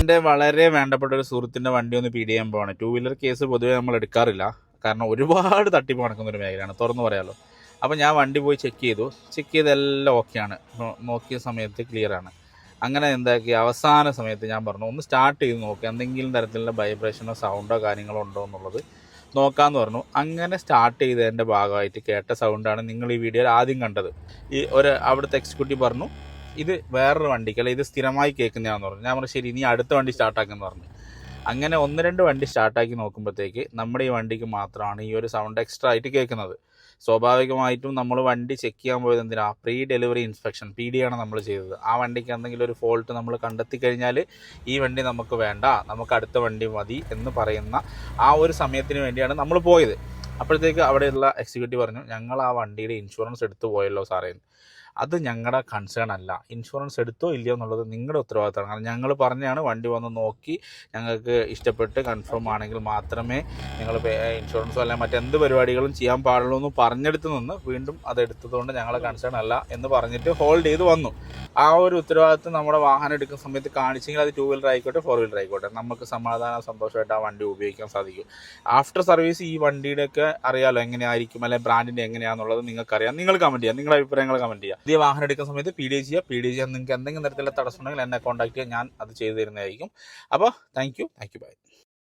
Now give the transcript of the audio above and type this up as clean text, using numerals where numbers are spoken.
എൻ്റെ വളരെ വേണ്ടപ്പെട്ട ഒരു സുഹൃത്തിൻ്റെ വണ്ടി ഒന്ന് പി ഡി ചെയ്യാൻ പോവാണ്. ടൂ വീലർ കേസ് പൊതുവേ നമ്മൾ എടുക്കാറില്ല, കാരണം ഒരുപാട് തട്ടിപ്പ് നടക്കുന്ന ഒരു മേഖലയാണ്, തുറന്നു പറയാമല്ലോ. അപ്പോൾ ഞാൻ വണ്ടി പോയി ചെക്ക് ചെയ്തെല്ലാം ഓക്കെയാണ്, നോക്കിയ സമയത്ത് ക്ലിയറാണ്. അങ്ങനെ എന്താക്കി അവസാന സമയത്ത് ഞാൻ പറഞ്ഞു ഒന്ന് സ്റ്റാർട്ട് ചെയ്ത് നോക്കുക, എന്തെങ്കിലും തരത്തിലുള്ള വൈബ്രേഷനോ സൗണ്ടോ കാര്യങ്ങളോ ഉണ്ടോ എന്നുള്ളത് നോക്കാമെന്ന് പറഞ്ഞു. അങ്ങനെ സ്റ്റാർട്ട് ചെയ്തതിൻ്റെ ഭാഗമായിട്ട് കേട്ട സൗണ്ടാണ് നിങ്ങൾ ഈ വീഡിയോയിൽ ആദ്യം കണ്ടത്. അവിടുത്തെ എക്സിക്യൂട്ടീവ് പറഞ്ഞു ഇത് വേറൊരു വണ്ടിക്കല്ല, ഇത് സ്ഥിരമായി കേൾക്കുന്നതാണെന്ന് പറഞ്ഞു. ഞാൻ പറഞ്ഞു ശരി, ഇനി അടുത്ത വണ്ടി സ്റ്റാർട്ടാക്കുമെന്ന് പറഞ്ഞു. അങ്ങനെ 1-2 വണ്ടി സ്റ്റാർട്ടാക്കി നോക്കുമ്പോഴത്തേക്ക് നമ്മുടെ ഈ വണ്ടിക്ക് മാത്രമാണ് ഈ ഒരു സൗണ്ട് എക്സ്ട്രാ ആയിട്ട് കേൾക്കുന്നത്. സ്വാഭാവികമായിട്ടും നമ്മൾ വണ്ടി ചെക്ക് ചെയ്യാൻ പോയത് എന്തിനാ? പ്രീ ഡെലിവറി ഇൻസ്പെക്ഷൻ PD ആണ് നമ്മൾ ചെയ്തത്. ആ വണ്ടിക്ക് എന്തെങ്കിലും ഒരു ഫോൾട്ട് നമ്മൾ കണ്ടെത്തി കഴിഞ്ഞാൽ ഈ വണ്ടി നമുക്ക് വേണ്ട, നമുക്ക് അടുത്ത വണ്ടി മതി എന്ന് പറയുന്ന ആ ഒരു സമയത്തിന് വേണ്ടിയാണ് നമ്മൾ പോയത്. അപ്പോഴത്തേക്ക് അവിടെയുള്ള എക്സിക്യൂട്ടീവ് പറഞ്ഞു ഞങ്ങൾ ആ വണ്ടിയുടെ ഇൻഷുറൻസ് എടുത്തു പോയല്ലോ സാറേ. അത് ഞങ്ങളുടെ കൺസേൺ അല്ല, ഇൻഷുറൻസ് എടുത്തോ ഇല്ലയോ എന്നുള്ളത് നിങ്ങളുടെ ഉത്തരവാദിത്തമാണ്. കാരണം ഞങ്ങൾ പറഞ്ഞാണ് വണ്ടി വന്ന് നോക്കി ഞങ്ങൾക്ക് ഇഷ്ടപ്പെട്ട് കൺഫേം ആണെങ്കിൽ മാത്രമേ നിങ്ങൾ ഇൻഷുറൻസോ അല്ലെങ്കിൽ മറ്റെന്ത് പരിപാടികളും ചെയ്യാൻ പാടുള്ളൂ എന്ന് പറഞ്ഞെടുത്ത് നിന്ന് വീണ്ടും അതെടുത്തതുകൊണ്ട് ഞങ്ങളെ കൺസേൺ അല്ല എന്ന് പറഞ്ഞിട്ട് ഹോൾഡ് ചെയ്ത് വന്നു. ആ ഒരു ഉത്തരവാദിത്തം നമ്മുടെ വാഹനം എടുക്കുന്ന സമയത്ത് കാണിച്ചെങ്കിൽ അത് 2 വീലർ ആയിക്കോട്ടെ 4 വീലർ ആയിക്കോട്ടെ നമുക്ക് സന്തോഷമായിട്ട് ആ വണ്ടി ഉപയോഗിക്കാൻ സാധിക്കും. ആഫ്റ്റർ സർവീസ് ഈ വണ്ടിയുടെയൊക്കെ അറിയാമല്ലോ എങ്ങനെയായിരിക്കും, അല്ലെങ്കിൽ ബ്രാൻഡിൻ്റെ എങ്ങനെയാണെന്നുള്ളത് നിങ്ങൾക്കറിയാം. നിങ്ങൾ കമൻറ്റ് ചെയ്യുക, നിങ്ങളുടെ അഭിപ്രായങ്ങൾ കമൻറ്റ് ചെയ്യുക. പുതിയ വാഹനം എടുക്കുന്ന സമയത്ത് പി ഡി ചെയ്യാൻ നിങ്ങൾക്ക് എന്തെങ്കിലും തരത്തിലുള്ള തടസ്സമുണ്ടെങ്കിൽ എന്നെ കോൺടാക്ട് ചെയ്യാൻ, ഞാൻ അത് ചെയ്തു തരുന്നതായിരിക്കും. അപ്പോൾ താങ്ക് യു, ബൈ.